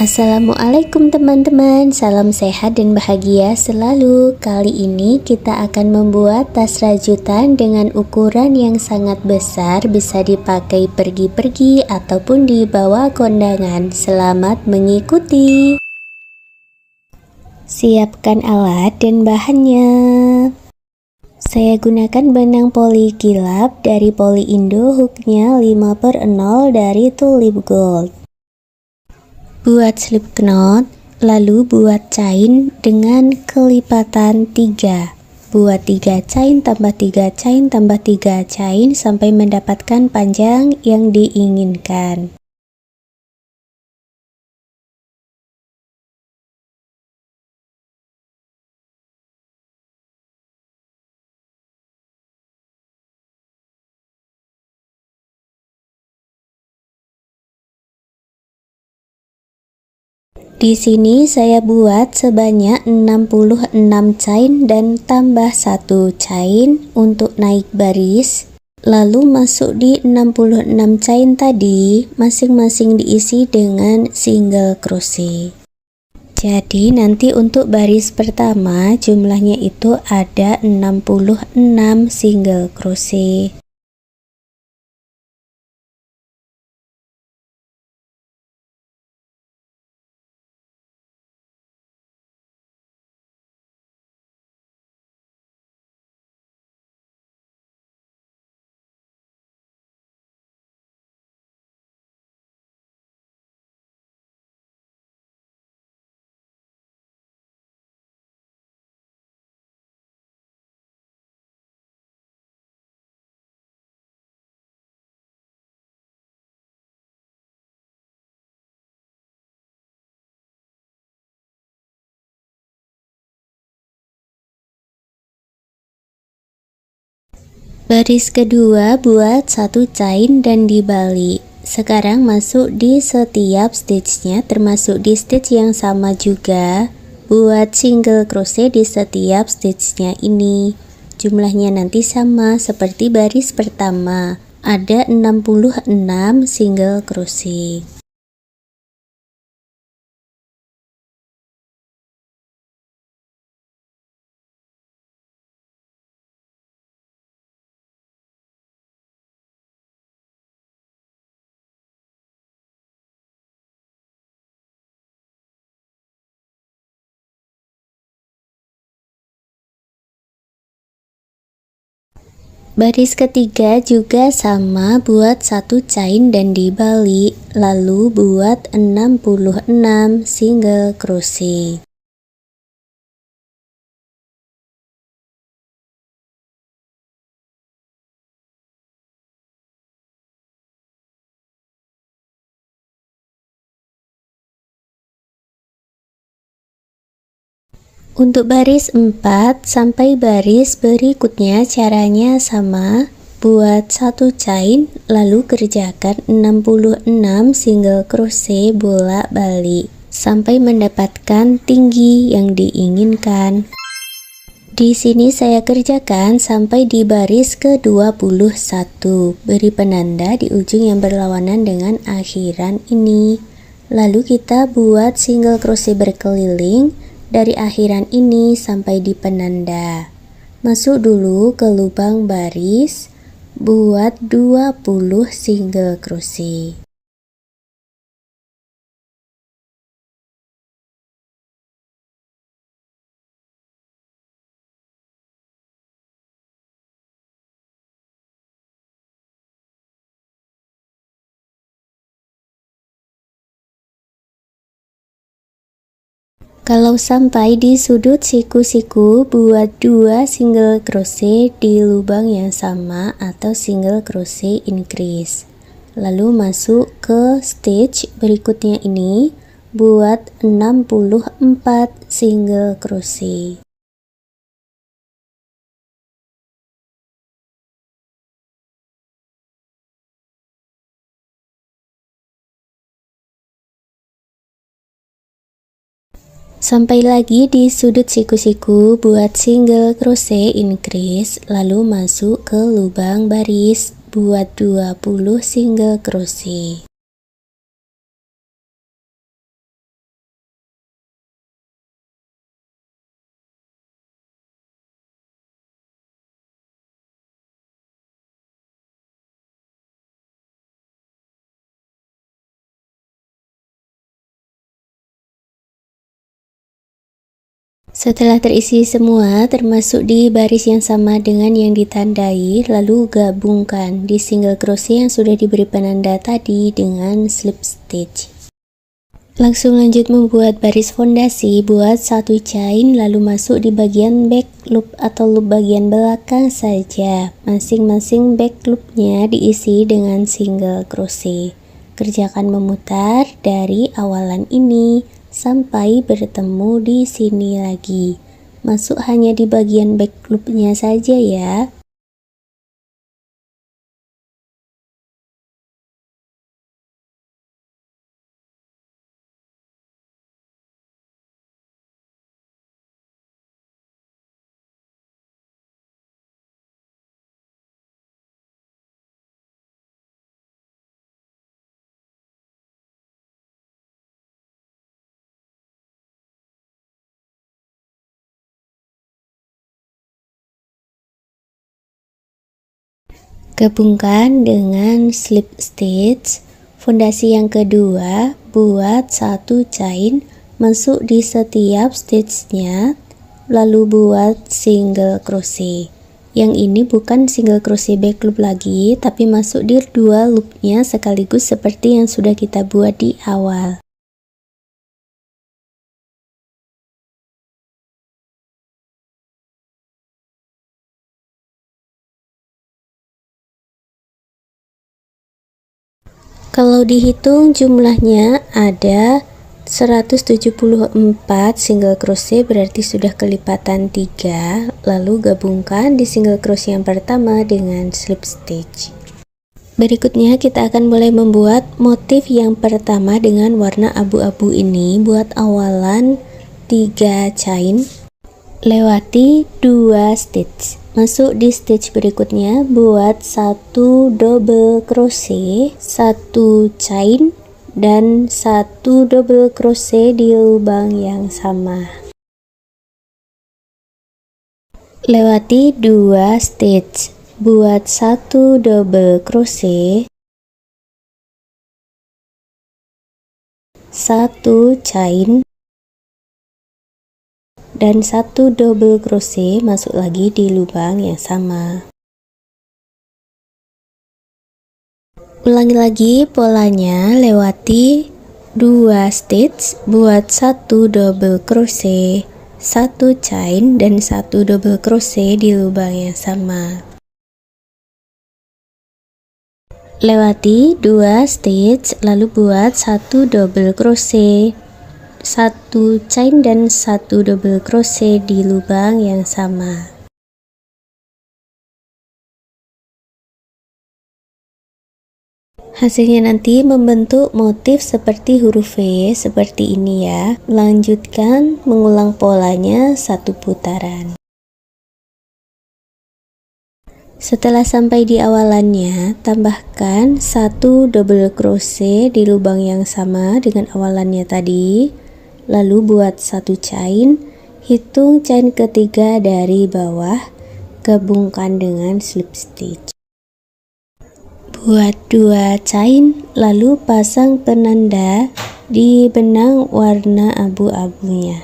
Assalamualaikum teman-teman, salam sehat dan bahagia selalu. Kali ini kita akan membuat tas rajutan dengan ukuran yang sangat besar, bisa dipakai pergi-pergi ataupun dibawa kondangan. Selamat mengikuti. Siapkan alat dan bahannya. Saya gunakan benang poli kilap dari Poli Indo, hooknya 5/0 dari Tulip Gold. Buat slip knot, lalu buat chain dengan kelipatan 3. Buat 3 chain tambah 3 chain tambah 3 chain sampai mendapatkan panjang yang diinginkan. Di sini saya buat sebanyak 66 chain dan tambah 1 chain untuk naik baris. Lalu masuk di 66 chain tadi, masing-masing diisi dengan single crochet. Jadi nanti untuk baris pertama jumlahnya itu ada 66 single crochet. Baris kedua buat 1 chain dan dibalik. Sekarang masuk di setiap stitchnya, termasuk di stitch yang sama juga. Buat single crochet di setiap stitchnya ini. Jumlahnya nanti sama seperti baris pertama. Ada 66 single crochet. Baris ketiga juga sama, buat 1 chain dan dibalik, lalu buat 66 single crochet. Untuk baris 4 sampai baris berikutnya caranya sama. Buat 1 chain lalu kerjakan 66 single crochet bolak-balik sampai mendapatkan tinggi yang diinginkan. Di sini saya kerjakan sampai di baris ke-21. Beri penanda di ujung yang berlawanan dengan akhiran ini. Lalu kita buat single crochet berkeliling dari akhiran ini sampai di penanda. Masuk dulu ke lubang baris, buat 20 single crochet. Kalau sampai di sudut siku-siku, buat 2 single crochet di lubang yang sama atau single crochet increase. Lalu masuk ke stitch berikutnya ini, buat 64 single crochet. Sampai lagi di sudut siku-siku, buat single crochet increase, lalu masuk ke lubang baris, buat 20 single crochet. Setelah terisi semua, termasuk di baris yang sama dengan yang ditandai, lalu gabungkan di single crochet yang sudah diberi penanda tadi dengan slip stitch. Langsung lanjut membuat baris fondasi, buat satu chain lalu masuk di bagian back loop atau loop bagian belakang saja. Masing-masing back loopnya diisi dengan single crochet. Kerjakan memutar dari awalan ini sampai bertemu di sini lagi. Masuk hanya di bagian back loopnya saja ya. Gabungkan dengan slip stitch. Fondasi yang kedua, buat satu chain masuk di setiap stitchnya, lalu buat single crochet. Yang ini bukan single crochet back loop lagi, tapi masuk di dua loopnya sekaligus seperti yang sudah kita buat di awal. Kalau dihitung jumlahnya ada 174 single crochet, berarti sudah kelipatan 3. Lalu gabungkan di single crochet yang pertama dengan slip stitch. Berikutnya kita akan mulai membuat motif yang pertama dengan warna abu-abu ini. Buat awalan 3 chain, lewati 2 stitch, masuk di stitch berikutnya, buat satu double crochet, satu chain dan satu double crochet di lubang yang sama. Lewati 2 stitch, buat satu double crochet, satu chain dan satu double crochet, masuk lagi di lubang yang sama. Ulangi lagi polanya, lewati 2 stitch, buat satu double crochet, satu chain dan satu double crochet di lubang yang sama. Lewati 2 stitch, lalu buat satu double crochet, satu chain dan satu double crochet di lubang yang sama. Hasilnya nanti membentuk motif seperti huruf V seperti ini ya. Lanjutkan mengulang polanya satu putaran. Setelah sampai di awalannya, tambahkan satu double crochet di lubang yang sama dengan awalannya tadi. Lalu buat satu chain, hitung chain ketiga dari bawah, gabungkan dengan slip stitch. Buat 2 chain, lalu pasang penanda di benang warna abu-abunya.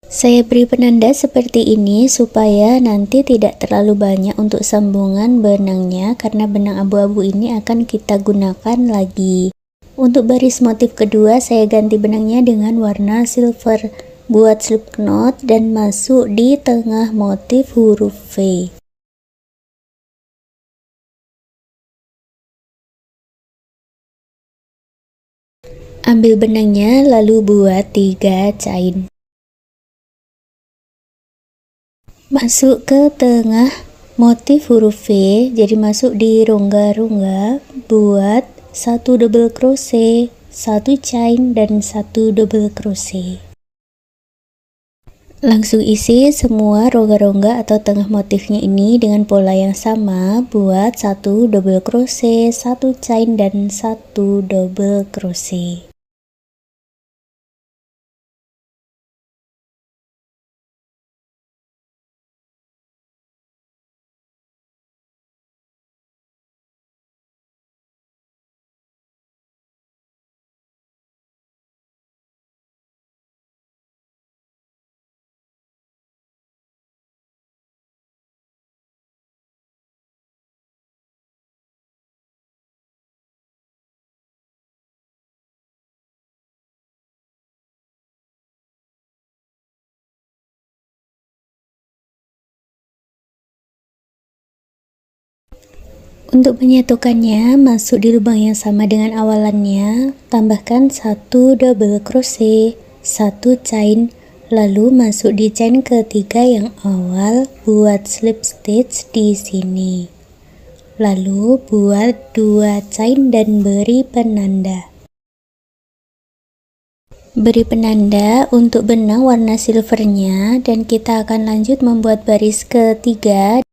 Saya beri penanda seperti ini supaya nanti tidak terlalu banyak untuk sambungan benangnya, karena benang abu-abu ini akan kita gunakan lagi. Untuk baris motif kedua, saya ganti benangnya dengan warna silver. Buat slip knot dan masuk di tengah motif huruf V. Ambil benangnya lalu buat 3 chain. Masuk ke tengah motif huruf V, jadi masuk di rongga-rongga, buat satu double crochet, satu chain dan satu double crochet. Langsung isi semua rongga-rongga atau tengah motifnya ini dengan pola yang sama, buat satu double crochet, satu chain dan satu double crochet. Untuk menyatukannya, masuk di lubang yang sama dengan awalannya, tambahkan 1 double crochet, 1 chain, lalu masuk di chain ketiga yang awal, buat slip stitch di sini. Lalu buat 2 chain dan beri penanda. Beri penanda untuk benang warna silvernya, dan kita akan lanjut membuat baris ketiga.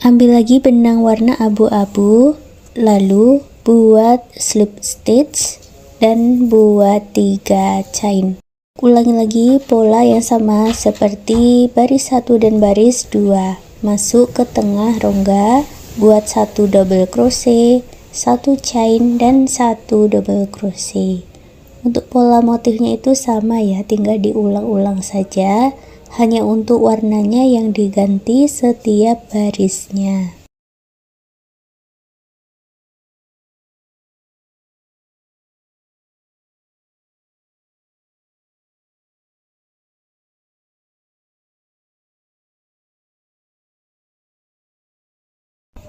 Ambil lagi benang warna abu-abu, lalu buat slip stitch dan buat 3 chain. Ulangi lagi pola yang sama seperti baris 1 dan baris 2. Masuk ke tengah rongga, buat 1 double crochet, 1 chain dan 1 double crochet. Untuk pola motifnya itu sama ya, tinggal diulang-ulang saja. Hanya untuk warnanya yang diganti setiap barisnya.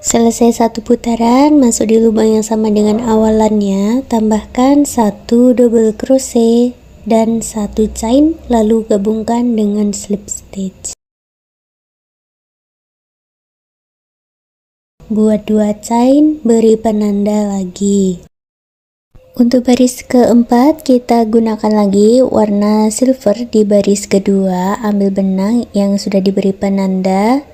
Selesai satu putaran, masuk di lubang yang sama dengan awalannya, tambahkan 1 double crochet dan 1 chain, lalu gabungkan dengan slip stitch. Buat 2 chain, beri penanda lagi. Untuk baris keempat, kita gunakan lagi warna silver di baris kedua. Ambil benang yang sudah diberi penanda,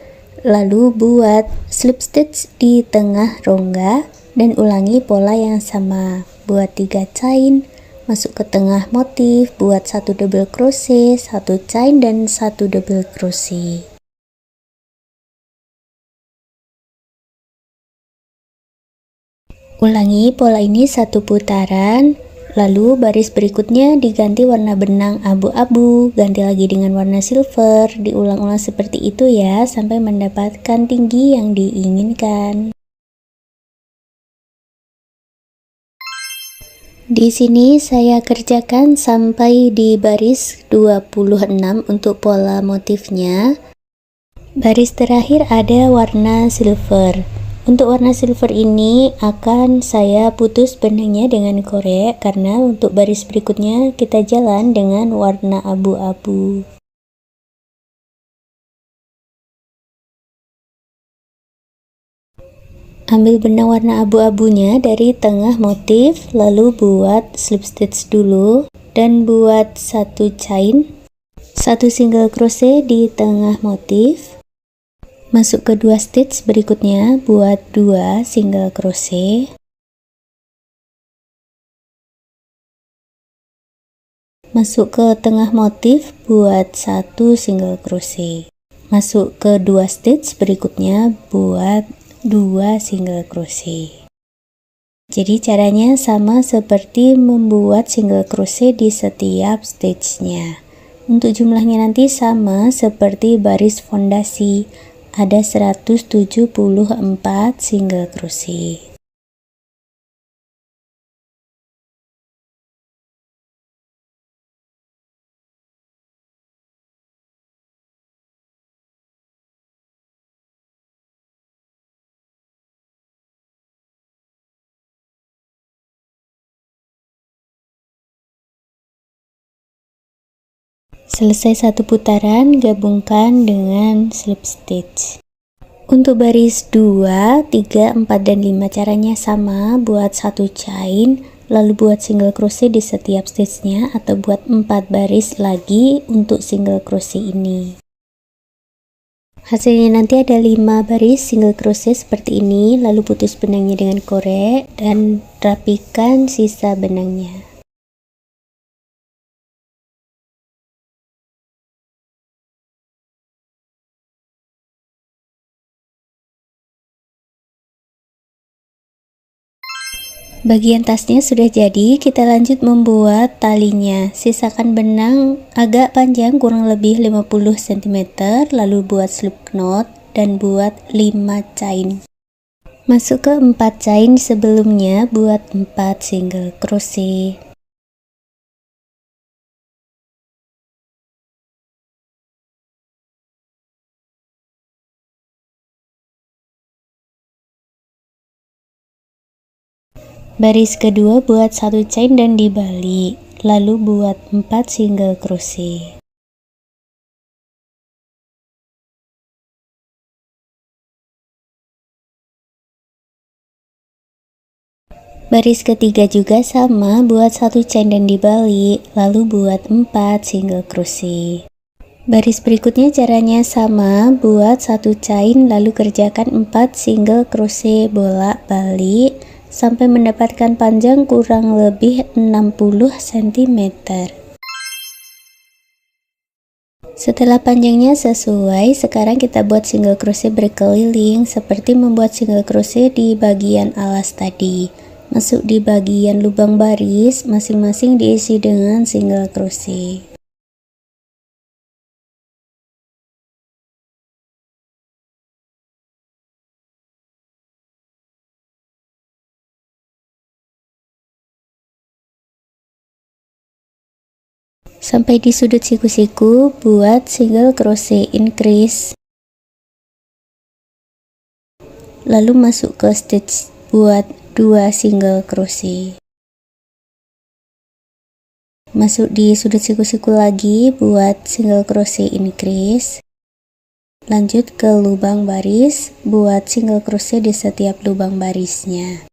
lalu buat slip stitch di tengah rongga dan ulangi pola yang sama. Buat 3 chain, masuk ke tengah motif, buat 1 double crochet, 1 chain dan 1 double crochet. Ulangi pola ini satu putaran, lalu baris berikutnya diganti warna benang abu-abu, ganti lagi dengan warna silver, diulang-ulang seperti itu ya, sampai mendapatkan tinggi yang diinginkan. Di sini saya kerjakan sampai di baris 26 untuk pola motifnya. Baris terakhir ada warna silver. Untuk warna silver ini akan saya putus benangnya dengan korek, karena untuk baris berikutnya kita jalan dengan warna abu-abu. Ambil benang warna abu-abunya dari tengah motif, lalu buat slip stitch dulu dan buat 1 chain, 1 single crochet di tengah motif. Masuk ke 2 stitch berikutnya, buat 2 single crochet. Masuk ke tengah motif, buat 1 single crochet. Masuk ke 2 stitch berikutnya, buat 2 single crochet. Jadi caranya sama seperti membuat single crochet di setiap stitchnya. Untuk jumlahnya nanti sama seperti baris fondasi, ada 174 single crochet. Selesai satu putaran, gabungkan dengan slip stitch. Untuk baris 2, 3, 4, dan 5 caranya sama. Buat 1 chain, lalu buat single crochet di setiap stitchnya, atau buat 4 baris lagi untuk single crochet ini. Hasilnya nanti ada 5 baris single crochet seperti ini, lalu putus benangnya dengan korek dan rapikan sisa benangnya. Bagian tasnya sudah jadi, kita lanjut membuat talinya. Sisakan benang agak panjang, kurang lebih 50 cm, lalu buat slip knot dan buat 5 chain. Masuk ke 4 chain sebelumnya, buat 4 single crochet. Baris kedua buat 1 chain dan dibalik, lalu buat 4 single crochet. Baris ketiga juga sama, buat 1 chain dan dibalik, lalu buat 4 single crochet. Baris berikutnya caranya sama, buat 1 chain lalu kerjakan 4 single crochet bolak-balik sampai mendapatkan panjang kurang lebih 60 cm. Setelah panjangnya sesuai, sekarang kita buat single crochet berkeliling seperti membuat single crochet di bagian alas tadi. Masuk di bagian lubang baris, masing-masing diisi dengan single crochet. Sampai di sudut siku-siku, buat single crochet increase, lalu masuk ke stitch, buat 2 single crochet, masuk di sudut siku-siku lagi, buat single crochet increase, lanjut ke lubang baris, buat single crochet di setiap lubang barisnya.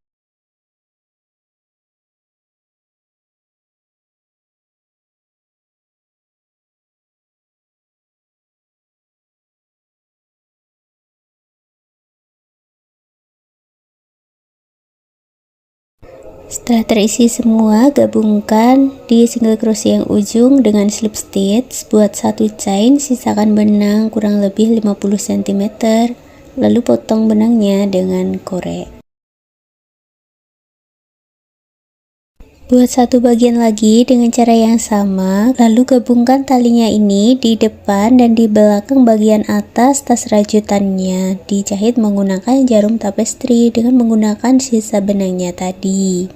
Setelah terisi semua, gabungkan di single crochet yang ujung dengan slip stitch, buat 1 chain, sisakan benang kurang lebih 50 cm, lalu potong benangnya dengan korek. Buat 1 bagian lagi dengan cara yang sama, lalu gabungkan talinya ini di depan dan di belakang bagian atas tas rajutannya, dijahit menggunakan jarum tapestri dengan menggunakan sisa benangnya tadi.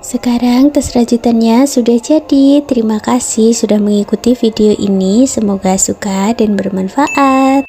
Sekarang tas rajutannya sudah jadi. Terima kasih sudah mengikuti video ini. Semoga suka dan bermanfaat.